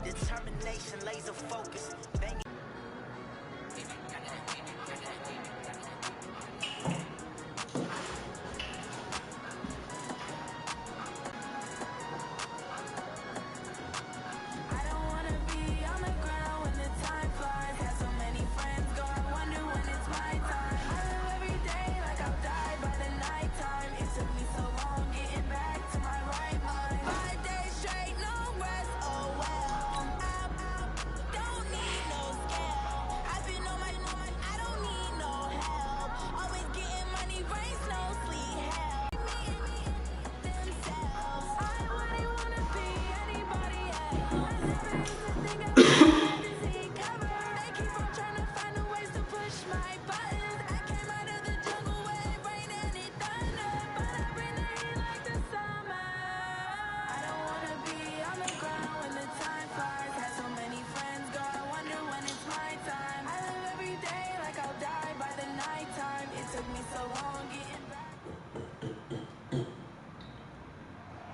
Determination, laser focus.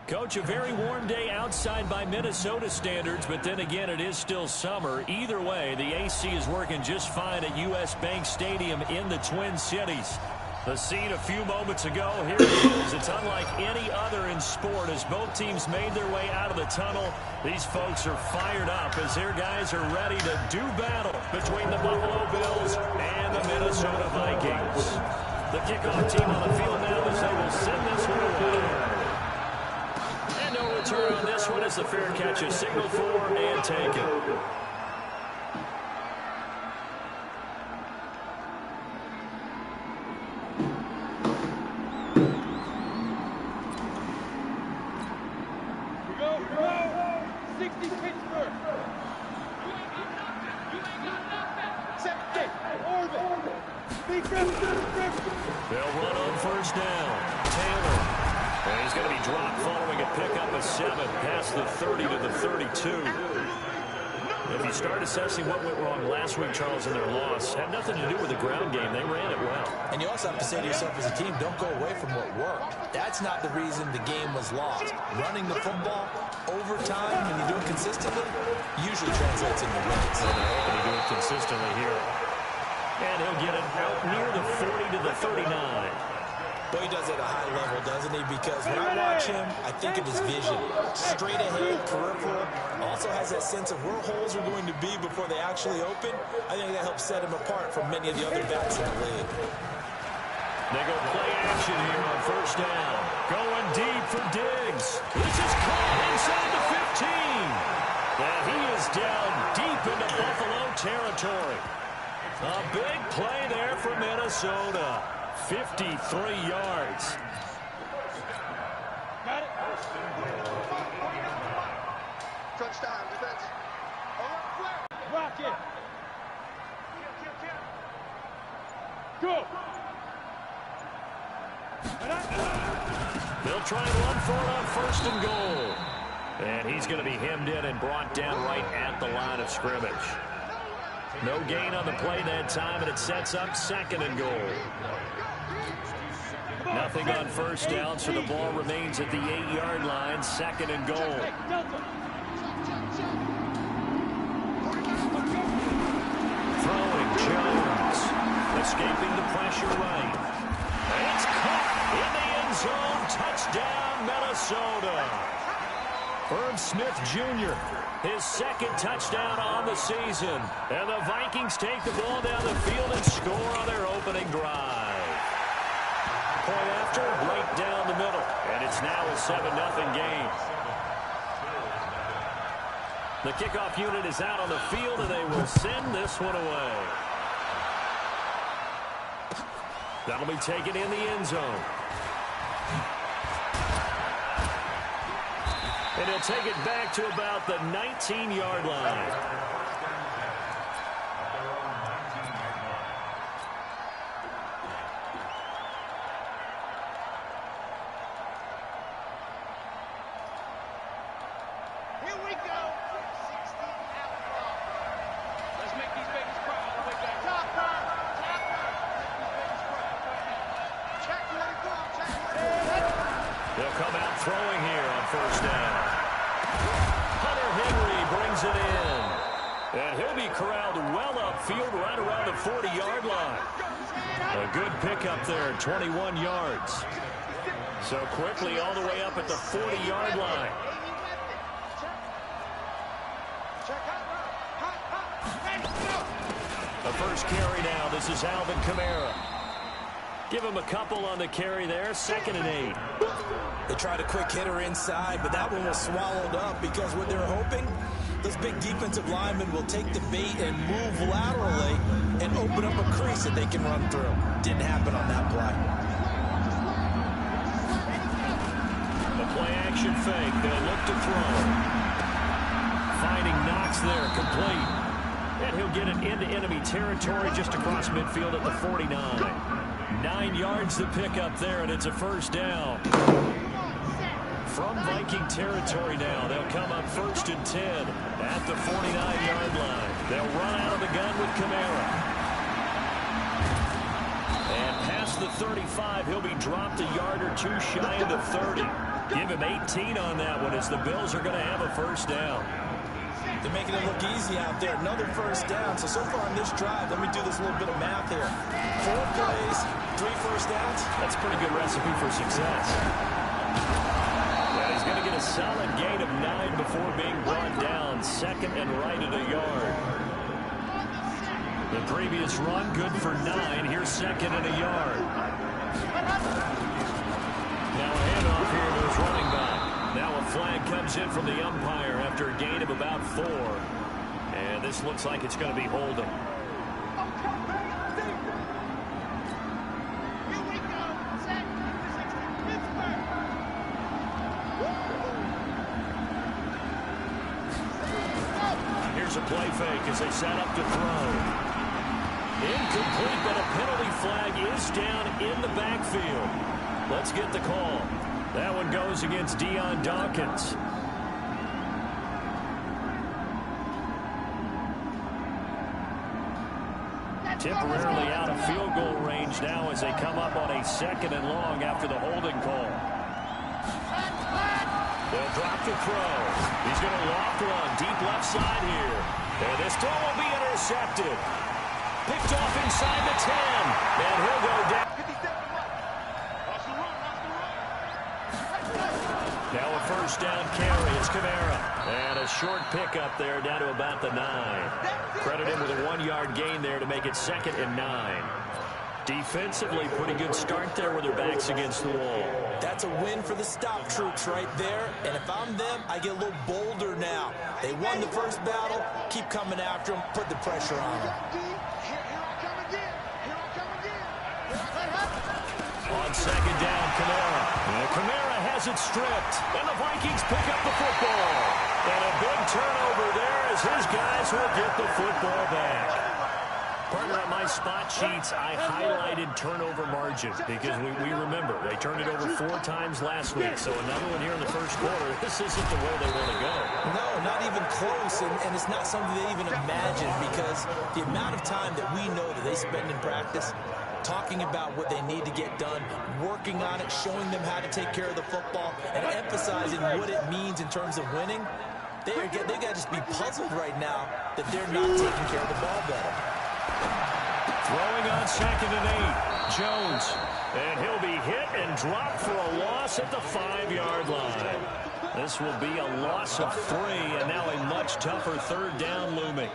Coach, a very warm day outside by Minnesota standards, but then again, it is still summer. Either way, the AC is working just fine at U.S. Bank Stadium in the Twin Cities. The scene a few moments ago, here it is. It's unlike any other in sport as both teams made their way out of the tunnel. These folks are fired up as their guys are ready to do battle between the Buffalo Bills and the Minnesota Vikings. The kickoff team on the field now as they will send this one away. And no return on this one as the fair catch is signaled for and taken. They'll run on first down. Taylor. And he's going to be dropped following a pickup of 7 past the 30 to the 32. If you start assessing what went wrong last week, Charles, in their loss, had nothing to do with the ground game. They ran it well. And you also have to say to yourself as a team, don't go away from what worked. That's not the reason the game was lost. Running the football over time, when you do it consistently, usually translates into wins. And they're hoping to do it consistently here. And he'll get it out near the 40 to the 39. Well, he does it at a high level, doesn't he? Because when I watch him, I think of his vision. Straight ahead, peripheral. Also has that sense of where holes are going to be before they actually open. I think that helps set him apart from many of the other backs in the league. They go play action here on first down. Going deep for Diggs. This is caught inside the 15. And he is down deep into Buffalo territory. A big play there for Minnesota. 53 yards. Got it. Touchdown, defense. Rock it. Go. They'll try and run for it on first and goal. And he's going to be hemmed in and brought down right at the line of scrimmage. No gain on the play that time, and it sets up second and goal. Nothing on first down, so the ball remains at the 8-yard line, second and goal. Throwing Jones, escaping the pressure right. It's caught in the end zone, touchdown Minnesota. Herb Smith Jr., his second touchdown on the season. And the Vikings take the ball down the field and score on their opening drive. Point after, right down the middle. And it's now a 7-0 game. The kickoff unit is out on the field, and they will send this one away. That'll be taken in the end zone. And he'll take it back to about the 19-yard line. Here we go. 16 out ball. Let's make these babies cry all the way back. Top her. Check, let it go. Check. They'll come out throwing here on first down. Hunter Henry brings it in. And he'll be corralled well upfield right around the 40-yard line. A good pickup there, 21 yards. So quickly all the way up at the 40-yard line. The first carry now. This is Alvin Kamara. Give him a couple on the carry there. 2nd and 8. They tried a quick hitter inside, but that one was swallowed up because what they're hoping, those big defensive linemen will take the bait and move laterally and open up a crease that they can run through. Didn't happen on that play. The play-action fake. They'll look to throw. Finding Knox there, complete. And he'll get it into enemy territory just across midfield at the 49. 9 yards to pick up there, and it's a first down. From Viking territory now, they'll come up 1st and 10 at the 49-yard line. They'll run out of the gun with Kamara. And past the 35, he'll be dropped a yard or two shy of the 30. Give him 18 on that one as the Bills are going to have a first down. They're making it look easy out there. Another first down. So far on this drive, let me do this little bit of math here. 4 plays, 3 first downs. That's a pretty good recipe for success. Well, he's going to get a solid gain of 9 before being brought down. 2nd and right at a yard. The previous run, good for 9. Here's 2nd and a yard. Now a handoff here to his running back. Now a flag comes in from the umpire after a gain of about 4. And this looks like it's going to be holding. Here's a play fake as they set up to throw. Incomplete, but a penalty flag is down in the backfield. Let's get the call. That one goes against Deion Dawkins. Temporarily out of field goal range now as they come up on a 2nd and long after the holding call. They'll drop the throw. He's going to loft one deep left side here. And this throw will be intercepted. Picked off inside the 10. And he'll go down. Now a first down carry. It's Kamara. And a short pickup there down to about the 9. Credit him with a 1-yard gain there to make it 2nd and 9. Defensively, pretty good start there with their backs against the wall. That's a win for the stop troops right there. And if I'm them, I get a little bolder now. They won the first battle. Keep coming after them. Put the pressure on them. On 2nd down, Kamara. And Kamara has it stripped. And the Vikings pick up the football. And a big turnover there as his guys will get the football back. Partner, on my spot sheets, I highlighted turnover margin because we remember they turned it over 4 times last week. So another one here in the first quarter. This isn't the way they want to go. No, not even close. And it's not something they even imagine because the amount of time that we know that they spend in practice talking about what they need to get done, working on it, showing them how to take care of the football, and emphasizing what it means in terms of winning. They got to just be puzzled right now that they're not taking care of the ball better. Throwing on 2nd and 8. Jones. And he'll be hit and dropped for a loss at the 5-yard line. This will be a loss of 3, and now a much tougher 3rd down looming.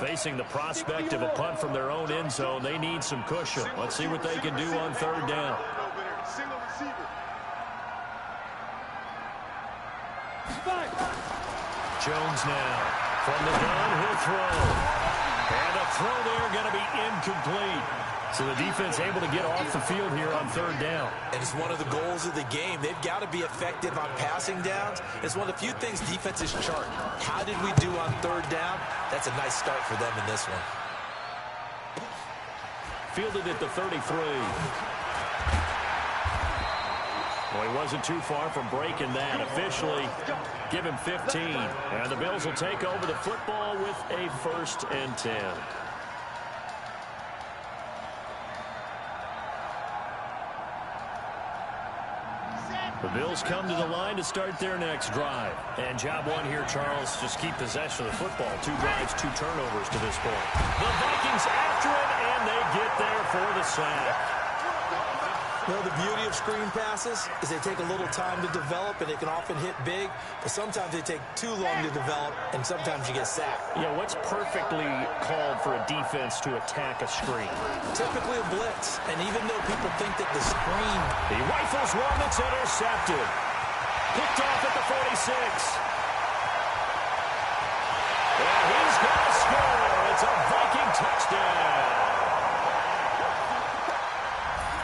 Facing the prospect of a punt from their own end zone, they need some cushion. Let's see what they can do on 3rd down. Jones now. From the gun, he'll throw. And a throw there going to be incomplete. So the defense able to get off the field here on 3rd down. And it's one of the goals of the game. They've got to be effective on passing downs. It's one of the few things defenses chart. How did we do on 3rd down? That's a nice start for them in this one. Fielded at the 33. Well, he wasn't too far from breaking that. Officially, give him 15. And the Bills will take over the football with a 1st and 10. The Bills come to the line to start their next drive. And job one here, Charles, just keep possession of the football. 2 drives, 2 turnovers to this point. The Vikings after it, and they get there for the sack. Well, the beauty of screen passes is they take a little time to develop, and they can often hit big, but sometimes they take too long to develop, and sometimes you get sacked. Yeah, what's perfectly called for a defense to attack a screen? Typically a blitz, and even though people think that the screen... He rifles one that's intercepted. Picked off at the 46. And he's going to score. It's a Viking touchdown.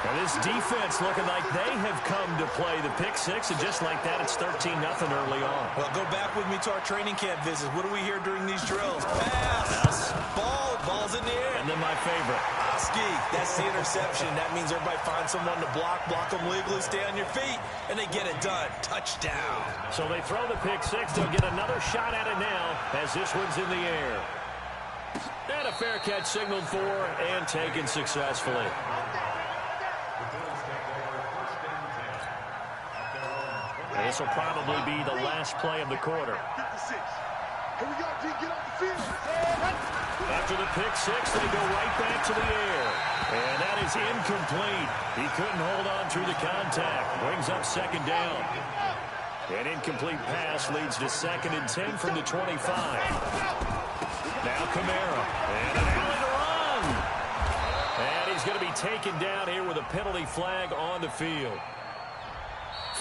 Now this defense looking like they have come to play the pick six, and just like that, it's 13-0 early on. Well, go back with me to our training camp visits. What do we hear during these drills? Pass, ball's in the air. And then my favorite. Oski, that's the interception. That means everybody finds someone to block them legally, stay on your feet, and they get it done. Touchdown. So they throw the pick six. They'll get another shot at it now as this one's in the air. And a fair catch signaled for and taken successfully. This will probably be the last play of the quarter. Here we go, G, get off the field. After the pick six, they go right back to the air. And that is incomplete. He couldn't hold on through the contact. Brings up second down. An incomplete pass leads to 2nd and 10 from the 25. Now Kamara. And an alley to run. And he's going to be taken down here with a penalty flag on the field.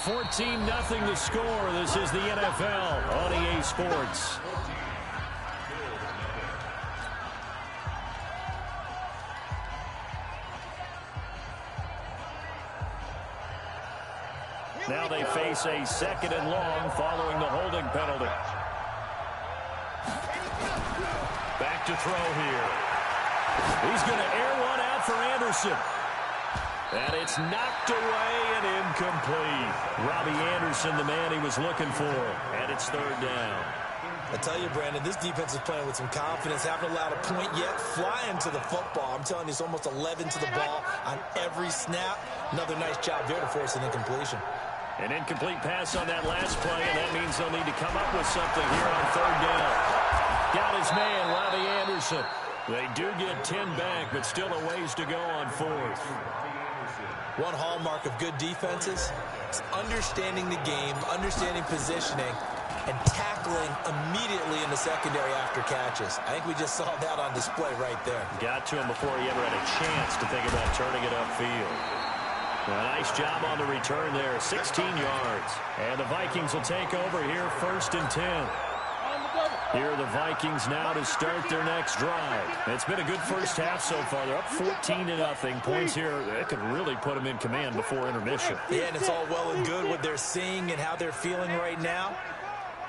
14-0 the score. This is the NFL on EA Sports. Now they face a 2nd and long following the holding penalty. Back to throw here. He's going to air one out for Anderson. And it's knocked away and incomplete. Robbie Anderson, the man he was looking for. And it's 3rd down. I tell you, Brandon, this defense is playing with some confidence. Haven't allowed a point yet. Flying to the football. I'm telling you, it's almost 11 to the ball on every snap. Another nice job there to force an incompletion. An incomplete pass on that last play, and that means they'll need to come up with something here on 3rd down. Got his man, Robbie Anderson. They do get 10 back, but still a ways to go on 4th. One hallmark of good defenses is understanding the game, understanding positioning, and tackling immediately in the secondary after catches. I think we just saw that on display right there. Got to him before he ever had a chance to think about turning it upfield. A nice job on the return there, 16 yards. And the Vikings will take over here, 1st and 10. Here are the Vikings now to start their next drive. It's been a good first half so far. They're up 14-0. Points here, that could really put them in command before intermission. Yeah, and it's all well and good what they're seeing and how they're feeling right now.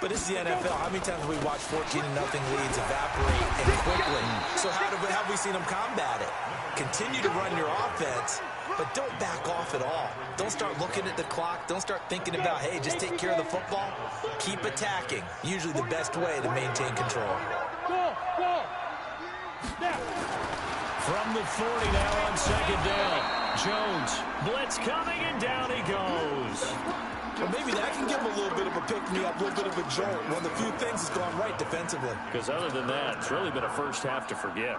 But it's the NFL. How many times have we watched 14-0 leads evaporate and quickly? So how have we seen them combat it? Continue to run your offense, but don't back off at all. Don't start looking at the clock. Don't start thinking about, hey, just take care of the football. Keep attacking. Usually the best way to maintain control. From the 40 now on 2nd down. Jones, blitz coming, and down he goes. Well, maybe that can give him a little bit of a pick-me-up, a little bit of a jolt. One of the few things that's gone right defensively. Because other than that, it's really been a first half to forget.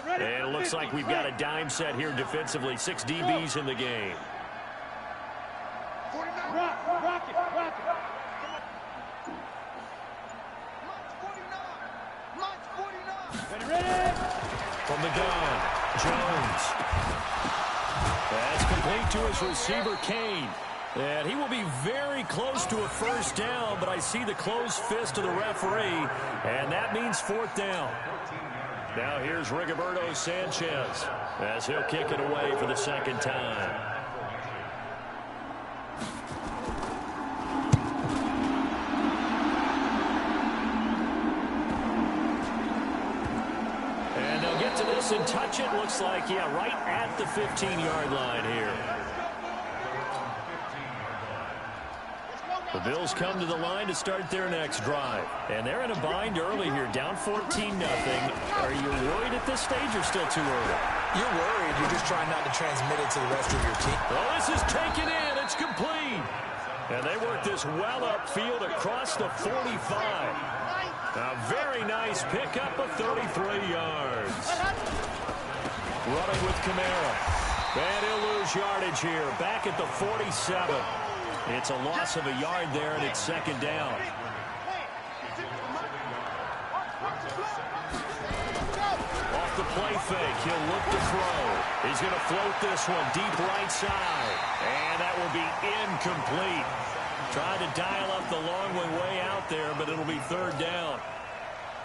And it looks like we've got a dime set here defensively. 6 DBs in the game. From the gun, Jones. That's complete to his receiver, Kane. And he will be very close to a first down, but I see the closed fist of the referee, and that means 4th down. Now here's Rigoberto Sanchez as he'll kick it away for the 2nd time. And they'll get to this and touch it. Looks like, yeah, right at the 15-yard line here. The Bills come to the line to start their next drive. And they're in a bind early here, down 14-0. Are you worried at this stage or still too early? You're worried. You're just trying not to transmit it to the rest of your team. Well, this is taken in. It's complete. And they work this well upfield across the 45. A very nice pickup of 33 yards. Running with Kamara. And he'll lose yardage here. Back at the 47. It's a loss of a yard there, and it's second down. Off the play fake, he'll look to throw. He's going to float this one deep right side. And that will be incomplete. Tried to dial up the long one way out there, but it'll be third down.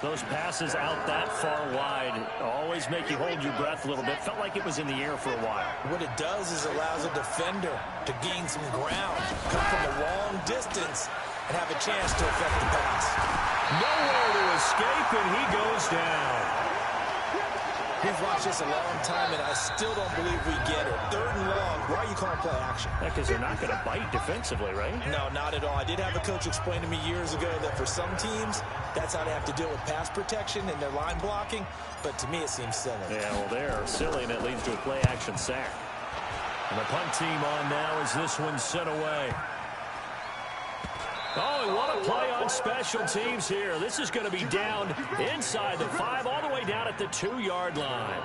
Those passes out that far wide always make you hold your breath a little bit. Felt like it was in the air for a while. What it does is allows a defender to gain some ground, come from a long distance, and have a chance to affect the pass. Nowhere to escape, and he goes down. We've watched this a long time, and I still don't believe we get it. Third and long. Why are you calling play action? Because they're not going to bite defensively, right? No, not at all. I did have a coach explain to me years ago that for some teams, that's how they have to deal with pass protection and their line blocking. But to me, it seems silly. Yeah, well, they're silly, and it leads to a play action sack. And the punt team on now as this one's sent away. Oh, what a play on special teams here. This is going to be down inside the 5, all the way down at the 2-yard line.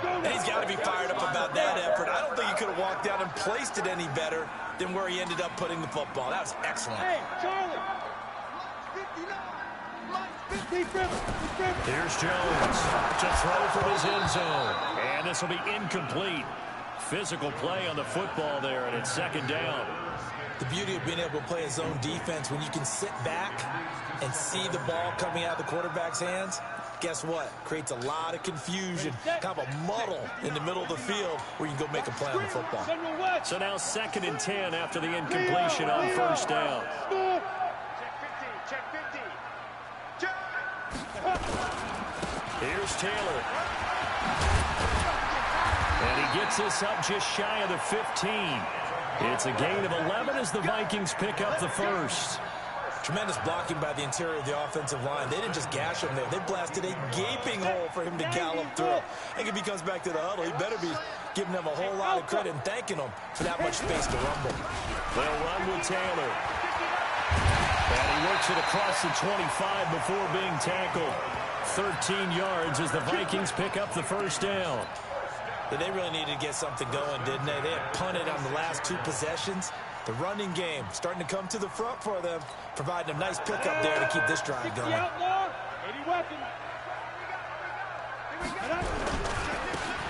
And he's got to be fired up about that effort. I don't think he could have walked down and placed it any better than where he ended up putting the football. That was excellent. Hey, Charlie. Here's Jones to throw from his end zone. And this will be incomplete. Physical play on the football there, and it's second down. The beauty of being able to play a zone defense, when you can sit back and see the ball coming out of the quarterback's hands, guess what? Creates a lot of confusion, kind of a muddle in the middle of the field where you can go make a play on the football. So now 2nd and 10 after the incompletion on first down. Check 50. Here's Taylor. And he gets this up just shy of the 15. It's a gain of 11 as the Vikings pick up the first. Tremendous blocking by the interior of the offensive line. They didn't just gash him there. They blasted a gaping hole for him to gallop through. I think if he comes back to the huddle, he better be giving them a whole lot of credit and thanking them for that much space to rumble. They'll run with Taylor. And he works it across the 25 before being tackled. 13 yards as the Vikings pick up the first down. They really needed to get something going, didn't they? They had punted on the last 2 possessions. The running game starting to come to the front for them, providing a nice pickup there to keep this drive going.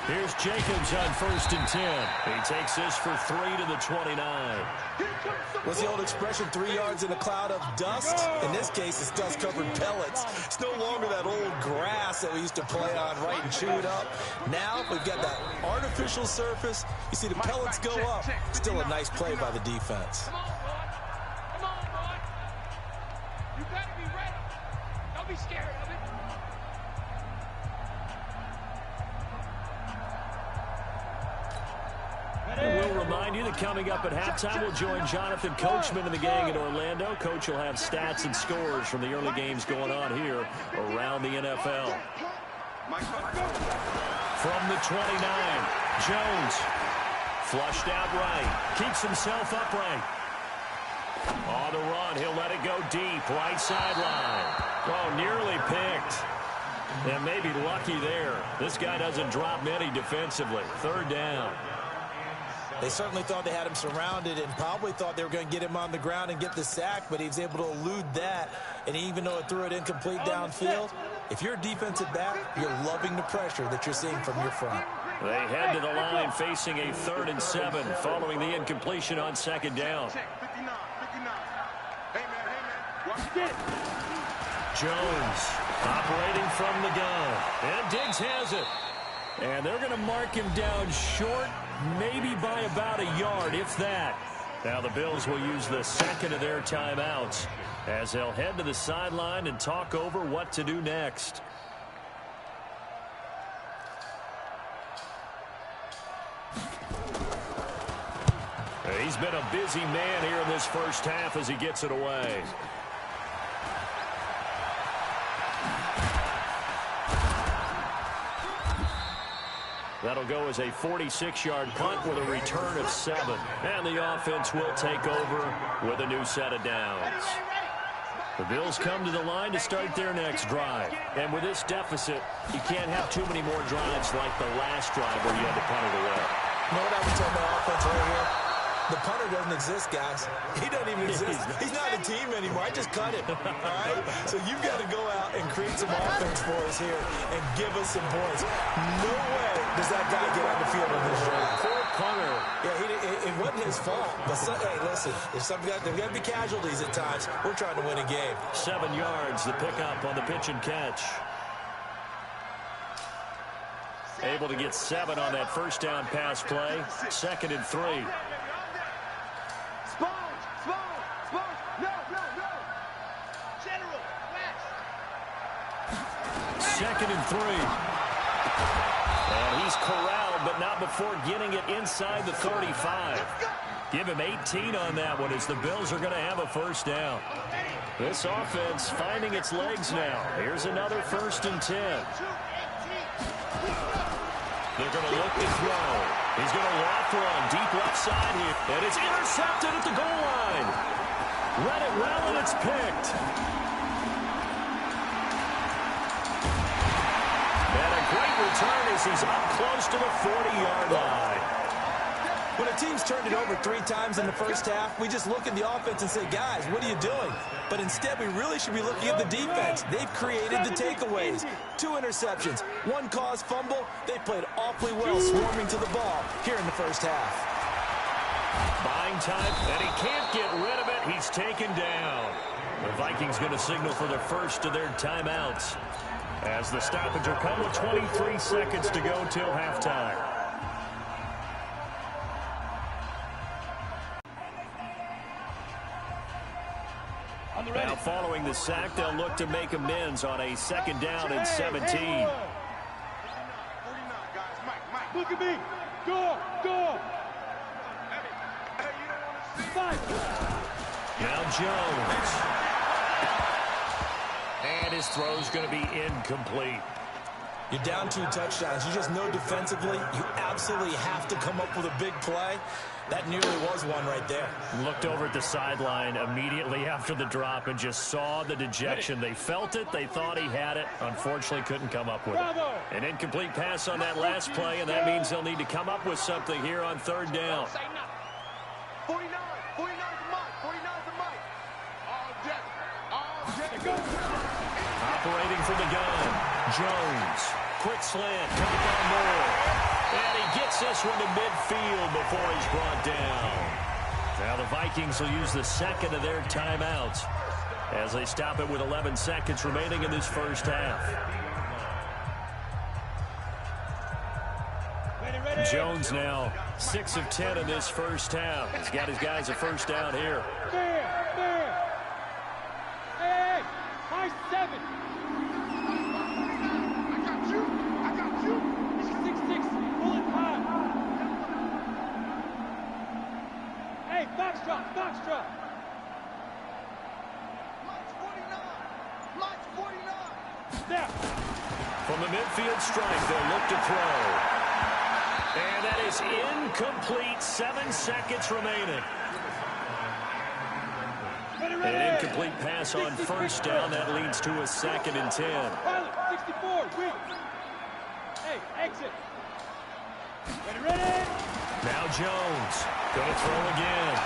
Here's Jacobs on 1st and 10. He takes this for 3 to the 29. What's the old expression, 3 yards in a cloud of dust? In this case, it's dust-covered pellets. It's no longer that old grass that we used to play on, right, and chew it up. Now we've got that artificial surface. You see the pellets go up. Still a nice play by the defense. Come on, boy. You better be ready. Don't be scared of it. And we'll remind you that coming up at halftime, we'll join Jonathan Coachman and the gang in Orlando. Coach will have stats and scores from the early games going on here around the NFL. From the 29, Jones flushed out right, keeps himself upright. On the run, he'll let it go deep, right sideline. Oh, nearly picked. And maybe lucky there. This guy doesn't drop many defensively. Third down. They certainly thought they had him surrounded and probably thought they were going to get him on the ground and get the sack, but he was able to elude that. And even though it threw it incomplete downfield, if you're a defensive back, you're loving the pressure that you're seeing from your front. They head to the line facing a 3rd and 7 following the incompletion on 2nd down. Jones operating from the gun. And Diggs has it. And they're going to mark him down short, maybe by about a yard, if that. Now the Bills will use the 2nd of their timeouts as they'll head to the sideline and talk over what to do next. He's been a busy man here in this first half as he gets it away. That'll go as a 46-yard punt with a return of 7. And the offense will take over with a new set of downs. The Bills come to the line to start their next drive. And with this deficit, you can't have too many more drives like the last drive where you had to punt it away. You know what I would tell my offense right here? The punter doesn't exist, guys. He doesn't even exist. He's not a team anymore. I just cut him, all right? So you've got to go out and create some offense for us here and give us some points. No way does that guy get on the field on this drive. Poor punter. Yeah, it wasn't his fault. But, hey, listen, there's got to be casualties at times. We're trying to win a game. 7 yards, the pickup on the pitch and catch. Able to get 7 on that first down pass play. 2nd and 3. Second and 3. And he's corralled, but not before getting it inside the 35. Give him 18 on that one as the Bills are going to have a first down. This offense finding its legs now. Here's another 1st and 10. They're going to look to throw. He's going to loft one deep left side here. And it's intercepted at the goal line. Read it well, and it's picked. And a great return as he's up close to the 40-yard line. When a team's turned it over 3 times in the first half, we just look at the offense and say, guys, what are you doing? But instead, we really should be looking at the defense. They've created the takeaways. 2 interceptions, 1 caused fumble. They played awfully well swarming to the ball here in the first half. Buying time, and he can't get rid of it. He's taken down. The Vikings going to signal for the first of their timeouts as the stoppage will come with 23 seconds to go till halftime. Now following the sack, they'll look to make amends on a 2nd down and 17. 49, guys. Mike. Look at me. Go. Hey, you don't want to see. Now Jones. And his throw's going to be incomplete. You're down 2 touchdowns. You just know defensively you absolutely have to come up with a big play. That nearly was one right there. Looked over at the sideline immediately after the drop and just saw the dejection. They felt it. They thought he had it. Unfortunately, couldn't come up with it. An incomplete pass on that last play, and that means they'll need to come up with something here on 3rd down. 49 to Mike. All jet. Go. Operating from the gun. Jones. Quick slant. Coming down more. And he gets this one to midfield before he's brought down. Now the Vikings will use the 2nd of their timeouts as they stop it with 11 seconds remaining in this first half. Jones now 6 of 10 in this first half. He's got his guys a first down here. There. Hey, high 7. I got you. 6-6. Pull it high. Hey, Foxtrot. Mike's 49. Step. From the midfield strike, they'll look to throw. And that is incomplete. 7 seconds remaining. An incomplete pass on first down. That leads to a 2nd and 10. Pilot, 64, wait. Hey, exit. Ready. Now Jones going to throw again.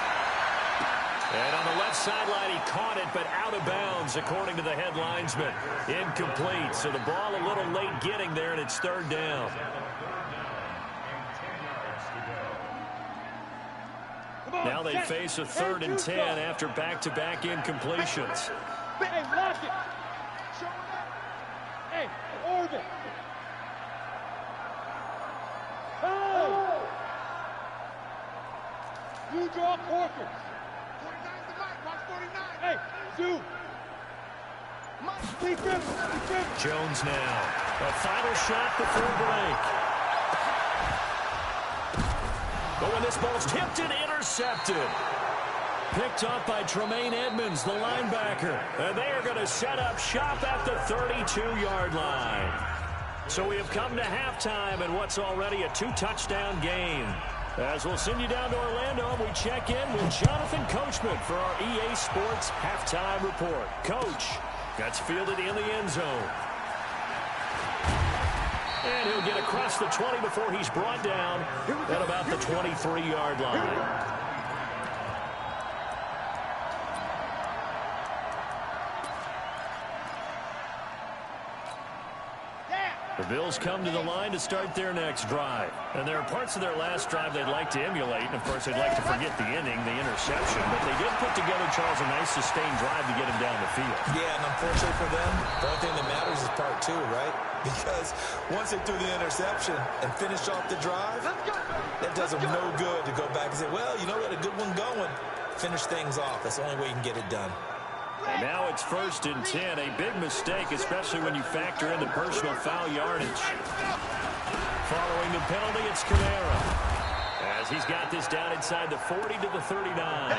And on the left sideline, he caught it, but out of bounds, according to the head linesman. Incomplete. So the ball a little late getting there, and it's 3rd down. Now they face a 3rd and 10 after back-to-back incompletions. Hey, lock it. Hey, orbit. Oh! You draw corkers. 49's the Mike. Watch 49. Hey, Zoo. Mike, please, Jones now. A final shot before break. But when this ball's tipped and intercepted. Picked up by Tremaine Edmonds, the linebacker. And they are going to set up shop at the 32-yard line. So we have come to halftime in what's already a 2-touchdown game. As we'll send you down to Orlando, and we check in with Jonathan Coachman for our EA Sports Halftime Report. Coach, that's fielded in the end zone. And he'll get across the 20 before he's brought down at about the 23-yard line. The Bills come to the line to start their next drive. And there are parts of their last drive they'd like to emulate. And, of course, they'd like to forget the inning, the interception. But they did put together, Charles, a nice sustained drive to get him down the field. Yeah, and unfortunately for them, the only thing that matters is part two, right? Because once they threw the interception and finished off the drive, that does them no good to go back and say, well, you know, we had a good one going. Finish things off. That's the only way you can get it done. And now it's 1st and 10. A big mistake, especially when you factor in the personal foul yardage. Following the penalty, it's Kamara. As he's got this down inside the 40 to the 39.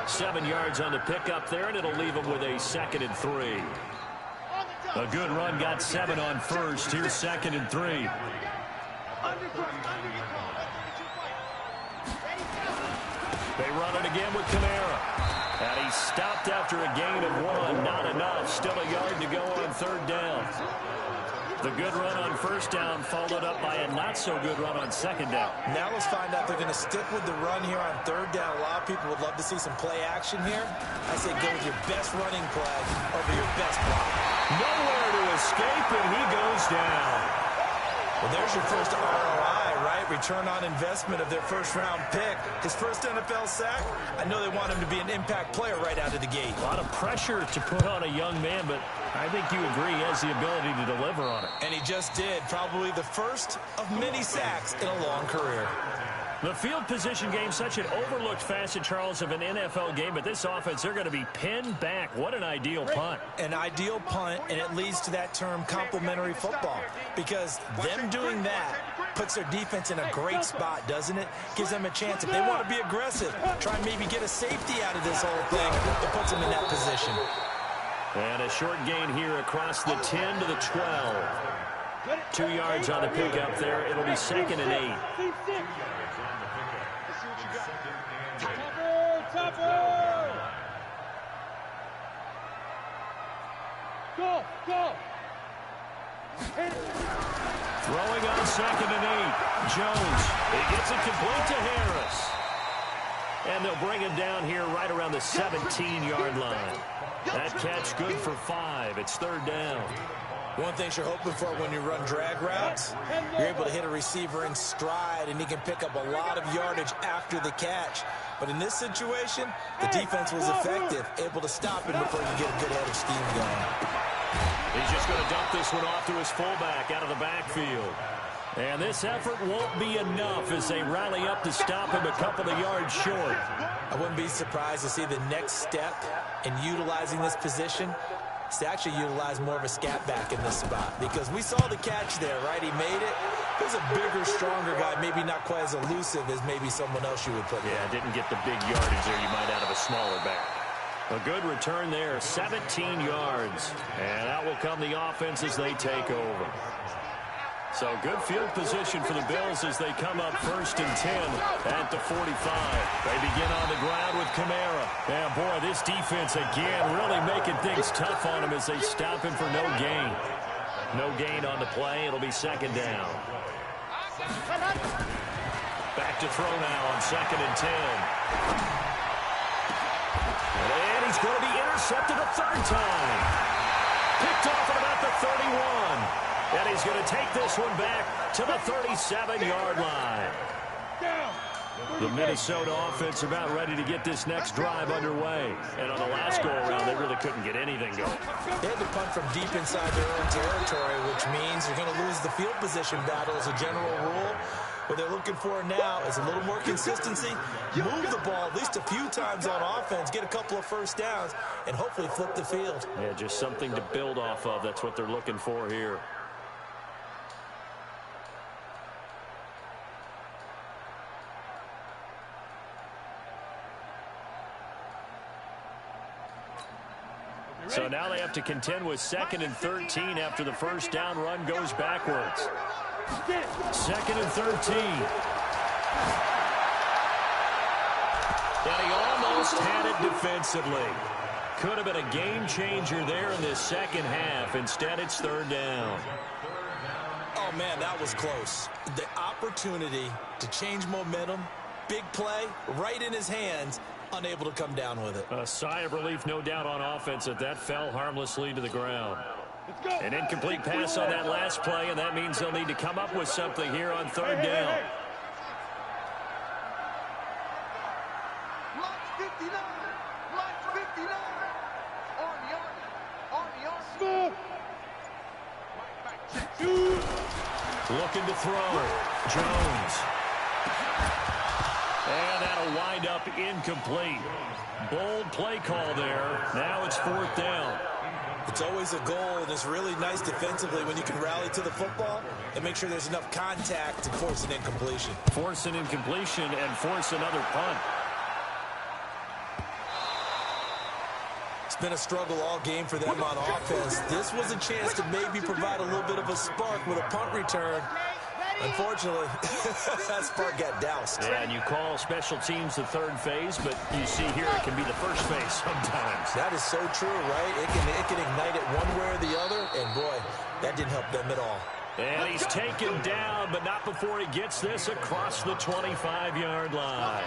7 yards on the pickup there, and it'll leave him with a 2nd and 3. A good run got 7 on first. Here's 2nd and 3. They run it again with Kamara. And he stopped after a gain of 1. Not enough. Still a yard to go on 3rd down. The good run on 1st down followed up by a not-so-good run on 2nd down. Now let's find out if they're going to stick with the run here on 3rd down. A lot of people would love to see some play action here. I say go with your best running play over your best block. Nowhere to escape, and he goes down. Well, there's your first ROI, right? Return on investment of their first-round pick. His first NFL sack. I know they want him to be an impact player right out of the gate. A lot of pressure to put on a young man, but I think you agree he has the ability to deliver on it. And he just did. Probably the first of many sacks in a long career. The field position game, such an overlooked facet, Charles, of an NFL game, but this offense, they're going to be pinned back. What an ideal punt. An ideal punt, and it leads to that term complementary football, because them doing that puts their defense in a great spot, doesn't it? Gives them a chance. If they want to be aggressive, try and maybe get a safety out of this whole thing, it puts them in that position. And a short gain here across the 10 to the 12. 2 yards on the pickup there. It'll be 2nd and 8. Go, go. Throwing on 2nd and 8. Jones. He gets it complete to Harris. And they'll bring him down here right around the 17-yard line. That catch good for 5. It's 3rd down. One thing you're hoping for when you run drag routes, you're able to hit a receiver in stride, and he can pick up a lot of yardage after the catch. But in this situation, the defense was effective, able to stop him before you get a good head of steam going. He's just going to dump this one off to his fullback out of the backfield. And this effort won't be enough as they rally up to stop him a couple of yards short. I wouldn't be surprised to see the next step in utilizing this position is to actually utilize more of a scat back in this spot, because we saw the catch there, right? He made it. There's a bigger, stronger guy, maybe not quite as elusive as maybe someone else you would put there. Yeah, didn't get the big yardage there you might out of a smaller back. A good return there, 17 yards. And out will come the offense as they take over. So good field position for the Bills as they come up 1st and 10 at the 45. They begin on the ground with Kamara. And boy, this defense again really making things tough on him as they stop him for no gain. No gain on the play. It'll be 2nd down. Back to throw now on 2nd and 10. And he's going to be intercepted a 3rd time. Picked off at about the 31. And he's going to take this one back to the 37-yard line. The Minnesota offense about ready to get this next drive underway. And on the last go-around, they really couldn't get anything going. They had to punt from deep inside their own territory, which means they're going to lose the field position battle as a general rule. What they're looking for now is a little more consistency. Move the ball at least a few times on offense, get a couple of 1st downs, and hopefully flip the field. Yeah, just something to build off of. That's what they're looking for here. So now they have to contend with 2nd and 13 after the first down run goes backwards. 2nd and 13. And he almost had it defensively. Could have been a game changer there in this second half. Instead, it's 3rd down. Oh, man, that was close. The opportunity to change momentum, big play, right in his hands, unable to come down with it. A sigh of relief, no doubt, on offense that fell harmlessly to the ground. An incomplete pass on that last play, and that means they'll need to come up with something here on 3rd down. Looking to throw. Jones. And that'll wind up incomplete. Bold play call there. Now it's 4th down. It's always a goal, and it's really nice defensively when you can rally to the football and make sure there's enough contact to force an incompletion. Force an incompletion and force another punt. It's been a struggle all game for them on offense. This was a chance to maybe provide a little bit of a spark with a punt return. Unfortunately, that spark got doused. Yeah, and you call special teams the 3rd phase, but you see here it can be the 1st phase sometimes. That is so true, right? It can ignite it one way or the other, and boy, that didn't help them at all. And he's taken down, but not before he gets this across the 25-yard line.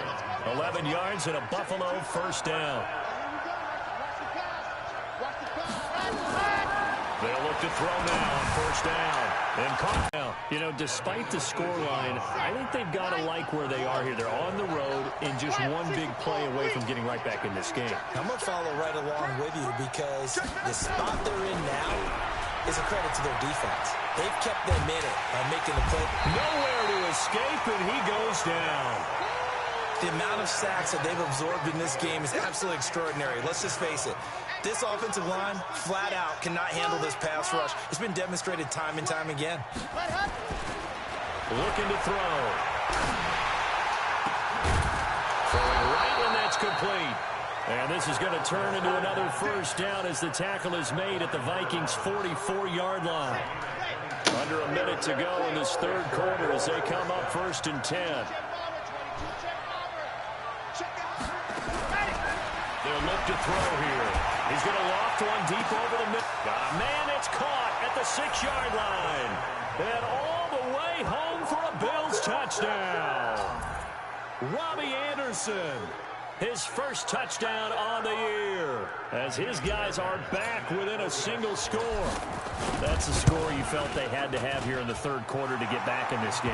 11 yards and a Buffalo 1st down. They'll look to throw now on 1st down. And caught now. You know, despite the scoreline, I think they've got to like where they are here. They're on the road and just one big play away from getting right back in this game. I'm going to follow right along with you because the spot they're in now is a credit to their defense. They've kept them in it by making the play. Nowhere to escape, and he goes down. The amount of sacks that they've absorbed in this game is absolutely extraordinary. Let's just face it. This offensive line, flat out, cannot handle this pass rush. It's been demonstrated time and time again. Looking to throw. Throwing right, and that's complete. And this is going to turn into another 1st down as the tackle is made at the Vikings' 44-yard line. Under a minute to go in this 3rd quarter as they come up 1st and 10. They'll look to throw here. He's going to loft one deep over the middle. Got a man, it's caught at the 6-yard line. And all the way home for a Bills touchdown. Robbie Anderson, his 1st touchdown on the year, as his guys are back within a single score. That's the score you felt they had to have here in the 3rd quarter to get back in this game.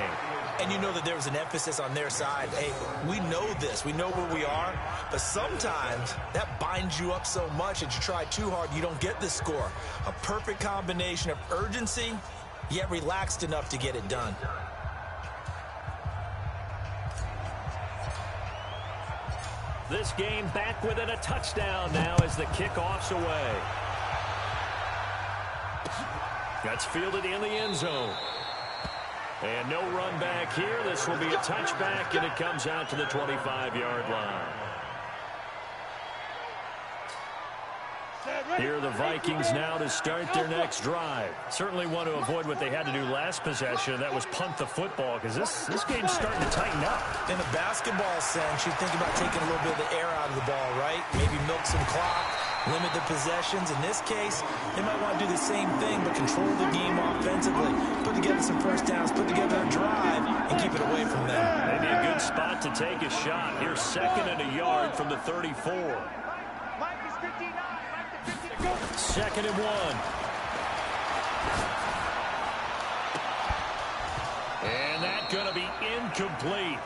And you know that there was an emphasis on their side. Hey, we know this. We know where we are. But sometimes that binds you up so much that you try too hard, you don't get the score. A perfect combination of urgency, yet relaxed enough to get it done. This game back within a touchdown now as the kickoff's away. That's fielded in the end zone. And no run back here. This will be a touchback, and it comes out to the 25-yard line. Here are the Vikings now to start their next drive. Certainly want to avoid what they had to do last possession, and that was punt the football, because this game's starting to tighten up. In a basketball sense, you think about taking a little bit of the air out of the ball, right? Maybe milk some clock, limit the possessions. In this case, they might want to do the same thing, but control the game offensively. Put together some 1st downs, put together a drive, and keep it away from them. Maybe a good spot to take a shot. Here's 2nd and a yard from the 34. 2nd and 1. And that's going to be incomplete.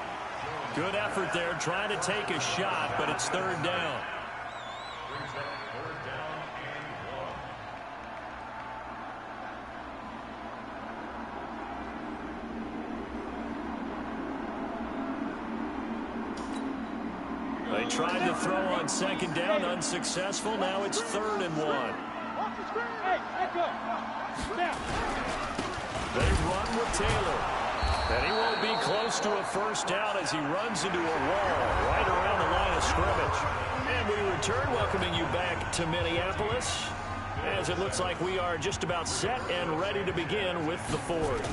Good effort there, trying to take a shot, but it's 3rd down. They tried to throw on 2nd down, unsuccessful. Now it's 3rd and 1. They run with Taylor. And he won't be close to a first down as he runs into a wall right around the line of scrimmage. And we return, welcoming you back to Minneapolis, as it looks like we are just about set and ready to begin with the fourth.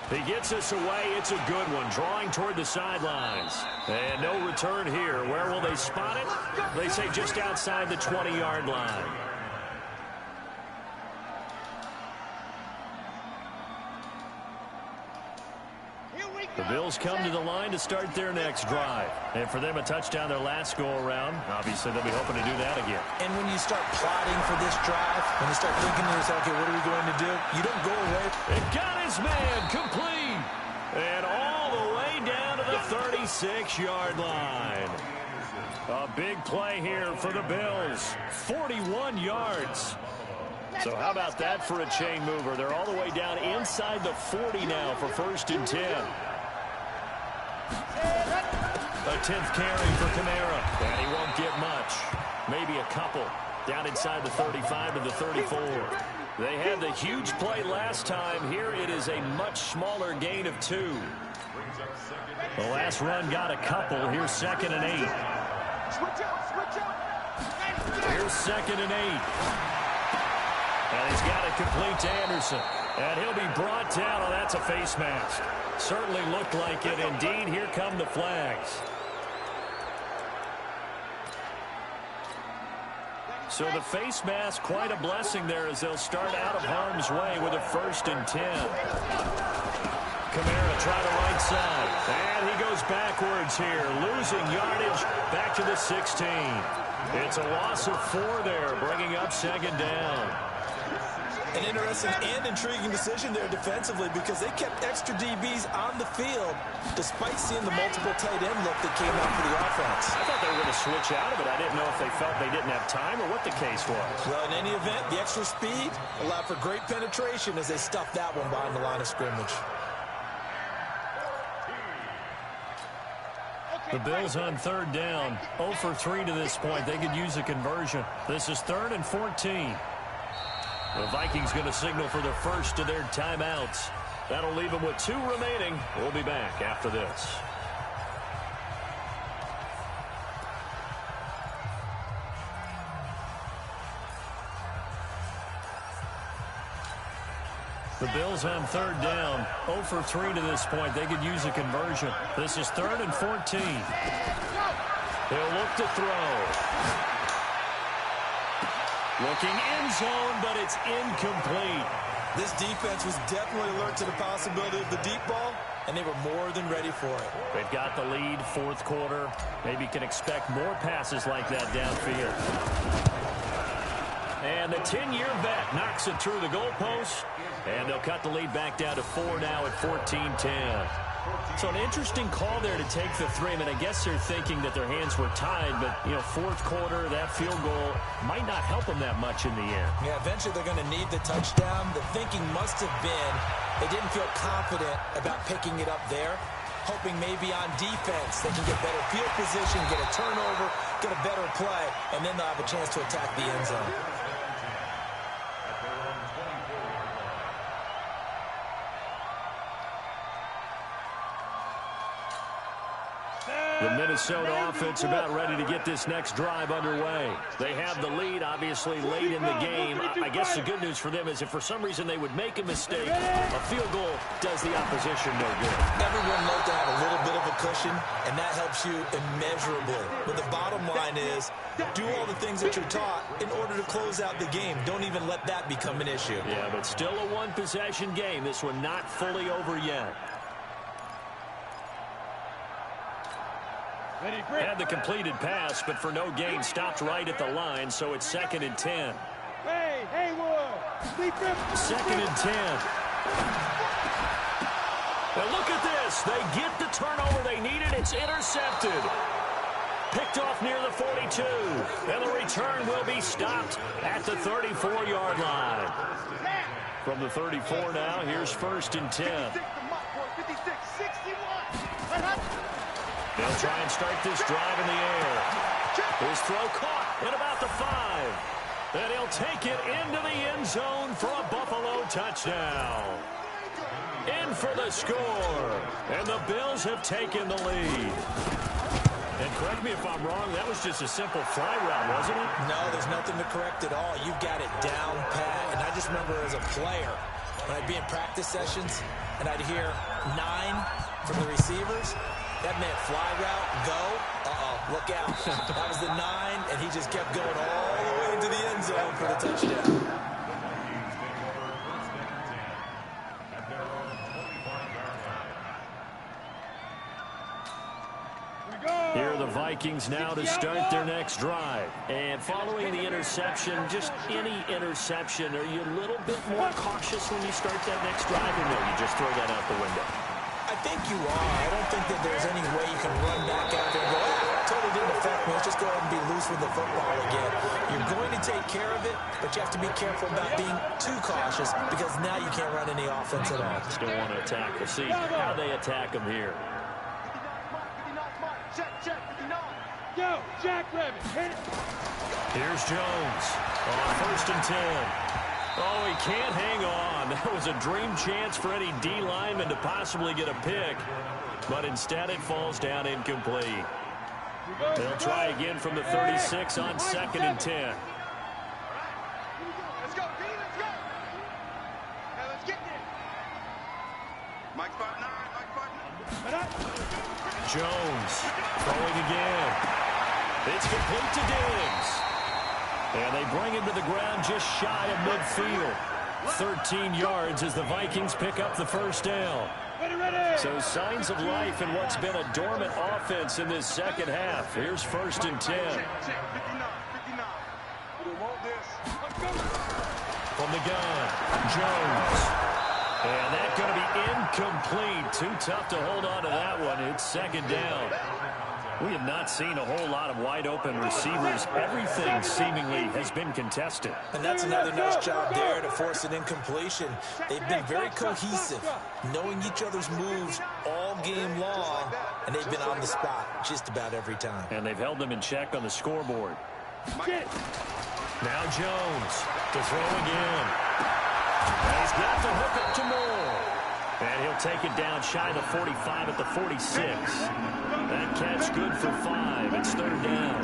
He gets us away. It's a good one, drawing toward the sidelines. And no return here. Where will they spot it? They say just outside the 20-yard line. The Bills come to the line to start their next drive. And for them, a touchdown their last go-around. Obviously, they'll be hoping to do that again. And when you start plotting for this drive, when you start thinking to yourself, okay, what are we going to do? You don't go away. It got his man complete. And all the way down to the 36-yard line. A big play here for the Bills. 41 yards. So how about that for a chain mover? They're all the way down inside the 40 now for 1st and 10. A 10th carry for Kamara. And he won't get much. Maybe a couple. Down inside the 35 to the 34. They had the huge play last time. Here it is a much smaller gain of 2. The last run got a couple. Here's 2nd and 8. Here's 2nd and 8. And he's got it complete to Anderson. And he'll be brought down. Oh, that's a face mask. Certainly looked like it. Indeed, here come the flags. So the face mask, quite a blessing there as they'll start out of harm's way with a 1st and 10. Kamara try the right side. And he goes backwards here, losing yardage back to the 16. It's a loss of 4 there, bringing up 2nd down. An interesting and intriguing decision there defensively because they kept extra DBs on the field despite seeing the multiple tight end look that came out for the offense. I thought they were going to switch out of it. I didn't know if they felt they didn't have time or what the case was. Well, in any event, the extra speed allowed for great penetration as they stuffed that one behind the line of scrimmage. The Bills on 3rd down, 0 for 3 to this point. They could use a conversion. This is 3rd and 14. The Vikings going to signal for the first of their timeouts. That'll leave them with 2 remaining. We'll be back after this. The Bills on 3rd down, 0 for 3 to this point. They could use a conversion. This is 3rd and 14. They'll look to throw. Looking end zone, but it's incomplete. This defense was definitely alert to the possibility of the deep ball, and they were more than ready for it. They've got the lead, 4th quarter. Maybe can expect more passes like that downfield. And the 10-year vet knocks it through the goalpost, and they'll cut the lead back down to 4 now at 14-10. So an interesting call there to take the 3. I mean, I guess they're thinking that their hands were tied, but, 4th quarter, that field goal might not help them that much in the end. Yeah, eventually they're going to need the touchdown. The thinking must have been they didn't feel confident about picking it up there, hoping maybe on defense they can get better field position, get a turnover, get a better play, and then they'll have a chance to attack the end zone. The Minnesota offense about ready to get this next drive underway. They have the lead, obviously, late in the game. I guess the good news for them is if for some reason they would make a mistake, a field goal does the opposition no good. Everyone loves to have a little bit of a cushion, and that helps you immeasurably. But the bottom line is, do all the things that you're taught in order to close out the game. Don't even let that become an issue. Yeah, but still a one-possession game. This one not fully over yet. Had the completed pass, but for no gain, stopped right at the line, so it's 2nd and 10. Hey, Haywood! 2nd and 10. Now look at this. They get the turnover they needed. It's intercepted. Picked off near the 42. And the return will be stopped at the 34-yard line. From the 34 now, here's 1st and 10. They'll try and start this drive in the air. His throw caught at about the 5. And he'll take it into the end zone for a Buffalo touchdown. in for the score. And the Bills have taken the lead. And correct me if I'm wrong, that was just a simple fly route, wasn't it? No, there's nothing to correct at all. You've got it down pat. And I just remember as a player, when I'd be in practice sessions and I'd hear 9 from the receivers, that meant fly route, go, look out. That was the 9, and he just kept going all the way into the end zone for the touchdown. Here are the Vikings now to start their next drive. And following the interception, just any interception, are you a little bit more cautious when you start that next drive, or no, you just throw that out the window? I think you are. I don't think that there's any way you can run back out there and go, totally didn't affect me. Let's just go ahead and be loose with the football again. You're going to take care of it, but you have to be careful about being too cautious because now you can't run any offense at all. Still want to attack. We'll see how they attack them here. Yo, Jackrabbit, hit it. Here's Jones on 1st and 10. Oh, he can't hang on. That was a dream chance for any D lineman to possibly get a pick, but instead it falls down incomplete. They'll try again from the 36 on 2nd and 10. Let's go, Pete, let's go. Now let's get there. Mike spot 9, Mike spot 9. Jones throwing again. It's complete to Diggs. And they bring him to the ground just shy of midfield. 13 yards as the Vikings pick up the first down. So signs of life in what's been a dormant offense in this second half. Here's 1st and 10. From the gun, Jones. And that's going to be incomplete. Too tough to hold on to that one. It's 2nd down. We have not seen a whole lot of wide-open receivers. Everything seemingly has been contested. And that's another nice job there to force an incompletion. They've been very cohesive, knowing each other's moves all game long, and they've been on the spot just about every time. And they've held them in check on the scoreboard. Now Jones to throw again. And he's got the hook up to Moore. And he'll take it down shy of the 45 at the 46. That catch good for 5. It's 3rd down.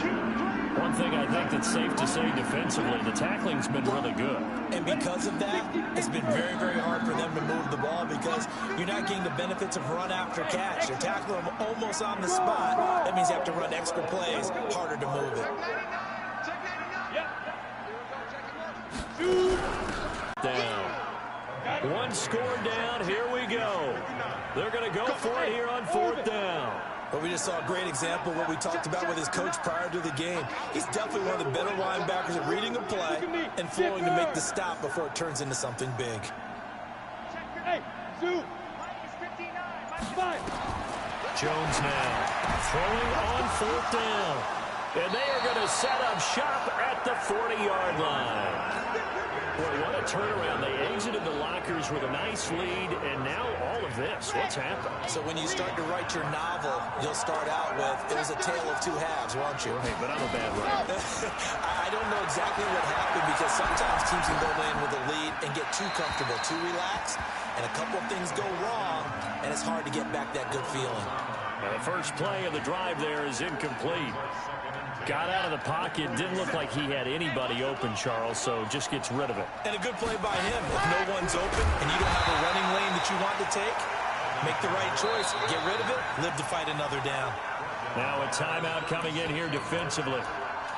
One thing I think that's safe to say defensively, the tackling's been really good. And because of that, it's been very, very hard for them to move the ball because you're not getting the benefits of run after catch. They're tackling them almost on the spot. That means you have to run extra plays, harder to move it. Down. One score down. Here we go. They're going to go for it here on 4th down. But we just saw a great example of what we talked about with his coach prior to the game. He's definitely one of the better linebackers at reading a play and flowing to make the stop before it turns into something big. Hey, Zoo. Jones now throwing on 4th down. And they are going to set up shop at the 40-yard line. Boy, what a turnaround. They exited the lockers with a nice lead, and now all of this. What's happened? So when you start to write your novel, you'll start out with, it was a tale of 2 halves, won't you? Hey, but I'm a bad writer. I don't know exactly what happened because sometimes teams can go in with a lead and get too comfortable, too relaxed, and a couple of things go wrong, and it's hard to get back that good feeling. The first play of the drive there is incomplete. Got out of the pocket. Didn't look like he had anybody open, Charles, so just gets rid of it. And a good play by him. If no one's open and you don't have a running lane that you want to take, make the right choice. Get rid of it. Live to fight another down. Now a timeout coming in here defensively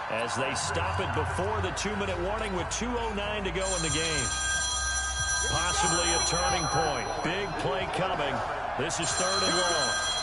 as they stop it before the 2-minute warning with 2:09 to go in the game. Possibly a turning point. Big play coming. This is 3rd and long.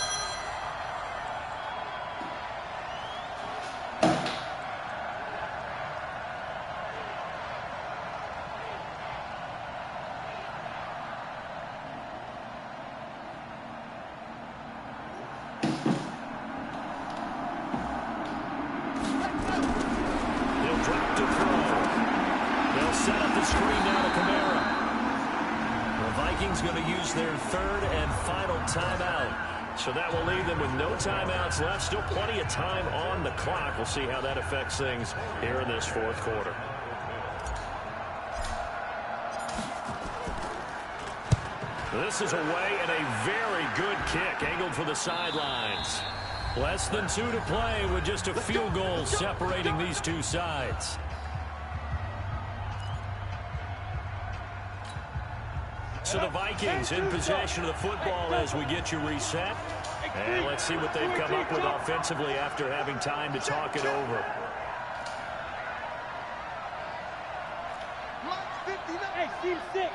Going to use their 3rd and final timeout. So that will leave them with no timeouts left. Still plenty of time on the clock. We'll see how that affects things here in this 4th quarter. This is away and a very good kick angled for the sidelines. Less than 2 to play with just a field goal separating these two sides. So the Vikings in possession of the football as we get you reset. And let's see what they've come up with offensively after having time to talk it over. Team 6.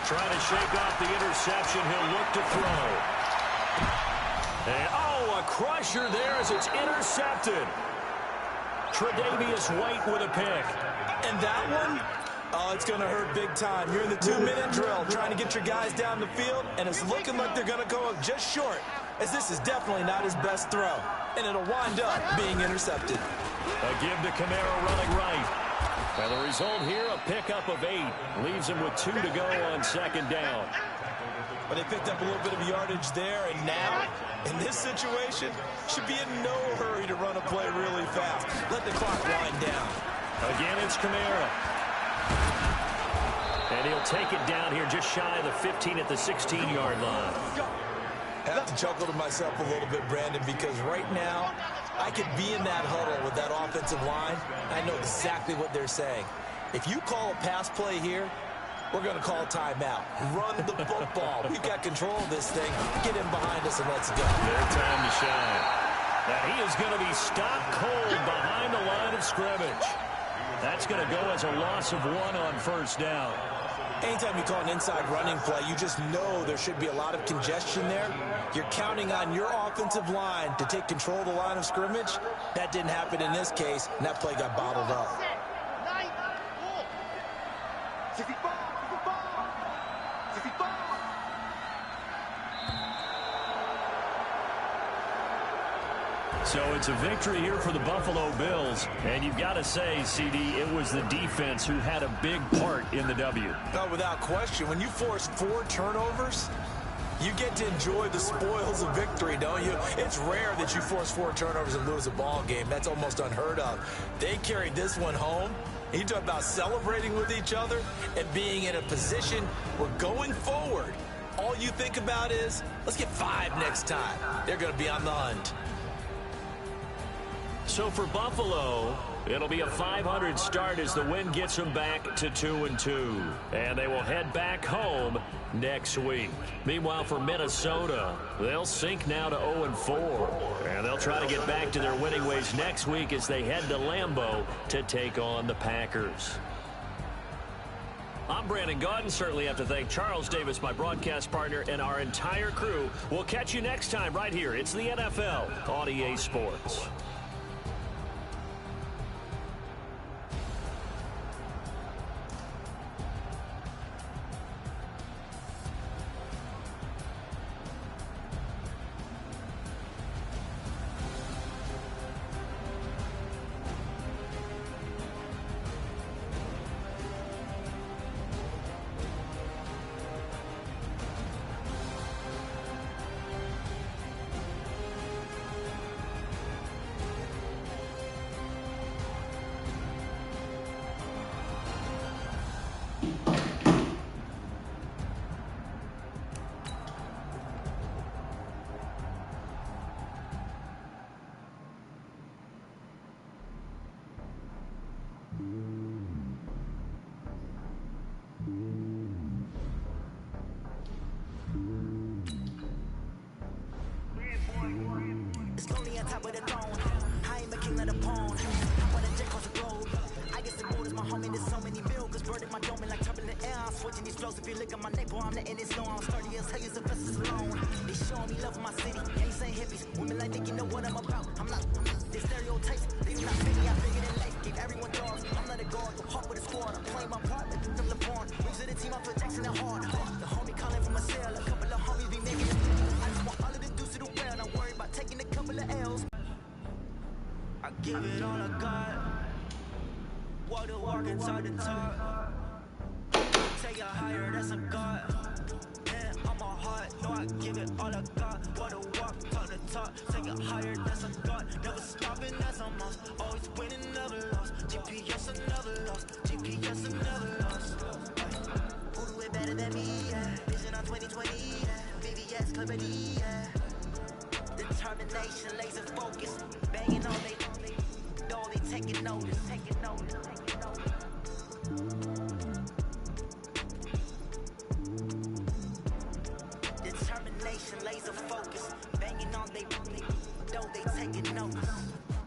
Trying to shake off the interception. He'll look to throw. And, a crusher there as it's intercepted. Tre'Davious White with a pick. And that one, it's going to hurt big time. You're in the 2-minute drill trying to get your guys down the field, and it's looking like they're going to go up just short, as this is definitely not his best throw. And it'll wind up being intercepted. A give to Kamara running right. And the result here, a pickup of 8. Leaves him with 2 to go on second down. But they picked up a little bit of yardage there, and now, in this situation, should be in no hurry to run a play really fast. Let the clock wind down. Again, it's Kamara. And he'll take it down here just shy of the 15 at the 16-yard line. I have to chuckle to myself a little bit, Brandon, because right now, I could be in that huddle with that offensive line. I know exactly what they're saying. If you call a pass play here, we're going to call a timeout. Run the football. We've got control of this thing. Get in behind us and let's go. Their time to shine. And he is going to be stopped cold behind the line of scrimmage. That's going to go as a loss of 1 on first down. Anytime you call an inside running play, you just know there should be a lot of congestion there. You're counting on your offensive line to take control of the line of scrimmage. That didn't happen in this case, and that play got bottled up. So it's a victory here for the Buffalo Bills. And you've got to say, CD, it was the defense who had a big part in the W. Oh, without question. When you force 4 turnovers, you get to enjoy the spoils of victory, don't you? It's rare that you force 4 turnovers and lose a ball game. That's almost unheard of. They carried this one home. You talk about celebrating with each other and being in a position where going forward, all you think about is, let's get 5 next time. They're going to be on the hunt. So for Buffalo, it'll be a 500 start as the win gets them back to 2-2. And they will head back home next week. Meanwhile, for Minnesota, they'll sink now to 0-4. And they'll try to get back to their winning ways next week as they head to Lambeau to take on the Packers. I'm Brandon Gaudin. Certainly have to thank Charles Davis, my broadcast partner, and our entire crew. We'll catch you next time right here. It's the NFL on EA Sports. It's lonely on top of the throne. I am a king of the pawn. I'm on a jet across the globe. I guess the mood is my homie. There's so many bills. Bird in my dome like turbulent air. I'm switching these flows. If you look at my neck, boy, I'm letting it slow. I'm sturdy as hell. Use the vessels alone. They showing me love for my city. Ain't saying hippies. Women like think you know what I'm about. I'm not. They stereotypes. They do not fit me. I figured in life. Gave everyone dogs. I'm not a guard. Go hard with a squad. I'm playing my part. Like them LeBron. Moves to the team. I'm protecting it hard. The homie calling from a cell. A couple of homies be making it. I just want all of the dudes to do well. Not worry about taking a couple of L's. I give it all I got. Walk the walk and talk the talk. Take it higher, that's a God. Man, I'm a heart. No, I give it all I got. Walk the walk, talk the talk. Take it higher, that's a God. Never stopping, that's a must. Always winning, never lost. GPS, I never lost. GPS, I never lost. Who do it better than at me, vision on 2020, VVS clarity, determination, laser focus, banging on they taking notice. Determination, laser focus, banging on they taking notice.